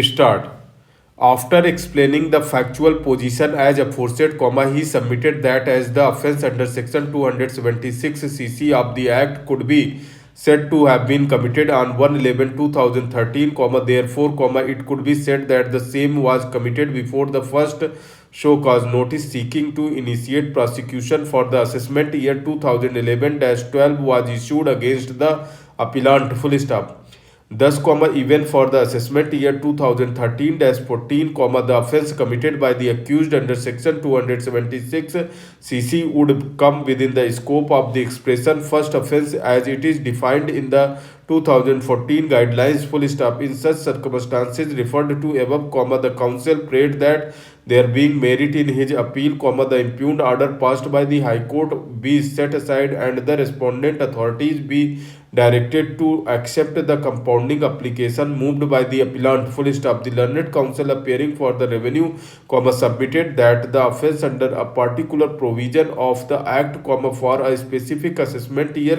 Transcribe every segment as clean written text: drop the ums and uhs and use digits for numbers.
Start. After explaining the factual position as aforesaid, he submitted that as the offence under section 276 cc of the act could be said to have been committed on 1/11/2013, therefore, it could be said that the same was committed before the first show cause notice seeking to initiate prosecution for the assessment year 2011-12 was issued against the appellant. Full stop. Thus, even for the assessment year 2013-14, the offence committed by the accused under section 276 cc would come within the scope of the expression first offence as it is defined in the 2014 guidelines. Full stop. In such circumstances referred to above, the counsel prayed that there being merit in his appeal, the impugned order passed by the High Court be set aside and the respondent authorities be directed to accept the compounding application moved by the appellant. Full stop. The learned counsel appearing for the revenue, submitted that the offence under a particular provision of the act, for a specific assessment year,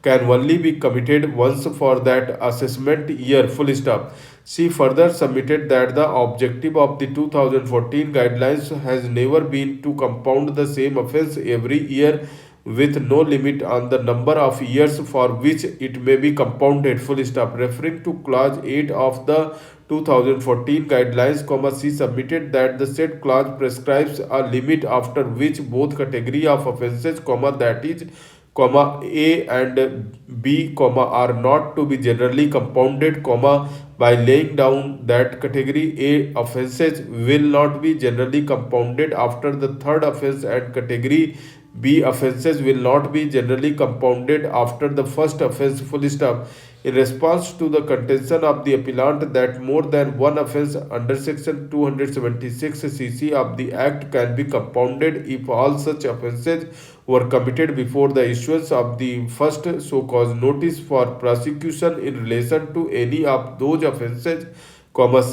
can only be committed once for that assessment year. Full stop. She further submitted that the objective of the 2014 guidelines has never been to compound the same offence every year with no limit on the number of years for which it may be compounded. Full stop. Referring to clause 8 of the 2014 guidelines, she submitted that the said clause prescribes a limit after which both category of offences, that is, A and B, are not to be generally compounded, by laying down that category A offences will not be generally compounded after the third offence and category B offences will not be generally compounded after the first offence. Full stop. In response to the contention of the appellant that more than one offence under section 276 cc of the act can be compounded if all such offences were committed before the issuance of the first so cause notice for prosecution in relation to any of those offences,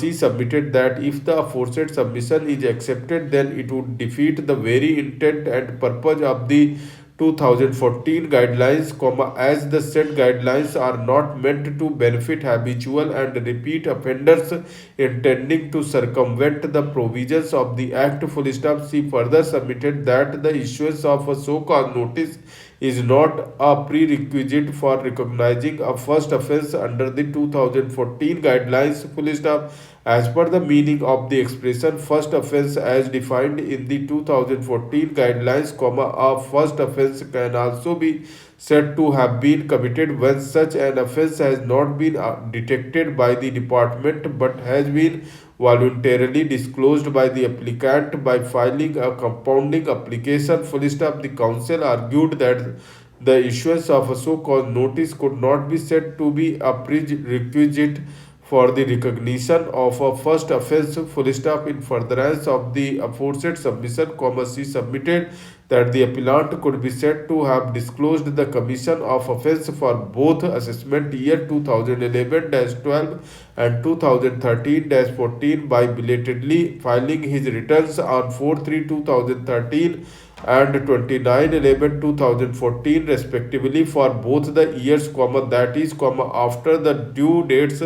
she submitted that if the aforesaid submission is accepted, then it would defeat the very intent and purpose of the 2014 guidelines, as the said guidelines are not meant to benefit habitual and repeat offenders intending to circumvent the provisions of the act. Full stop. She further submitted that the issuance of a so-called notice is not a prerequisite for recognizing a first offence under the 2014 guidelines. Full stop. As per the meaning of the expression first offence as defined in the 2014 guidelines, a first offence can also be said to have been committed when such an offence has not been detected by the department but has been voluntarily disclosed by the applicant by filing a compounding application. Full stop. The counsel argued that the issuance of a so-called notice could not be said to be a prerequisite for the recognition of a first offence. Full stop. In furtherance of the aforesaid submission, she submitted that the appellant could be said to have disclosed the commission of offence for both assessment year 2011-12 and 2013-14 by belatedly filing his returns on 4/3/2013 and 29/11/2014 respectively for both the years, that is, after the due dates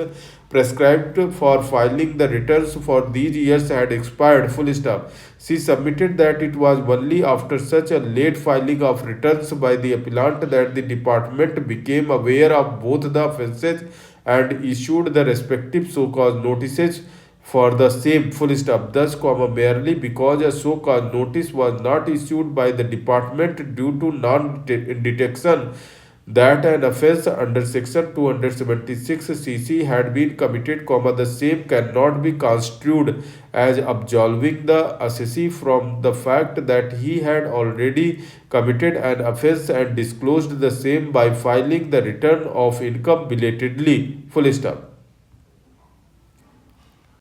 prescribed for filing the returns for these years had expired. Full stop. She submitted that it was only after such a late filing of returns by the appellant that the department became aware of both the offences and issued the respective so-called notices for the same. Full stop. Thus, merely because a so-called notice was not issued by the department due to non-detection that an offence under section 276 cc had been committed, the same cannot be construed as absolving the assessee from the fact that he had already committed an offence and disclosed the same by filing the return of income belatedly. Full stop.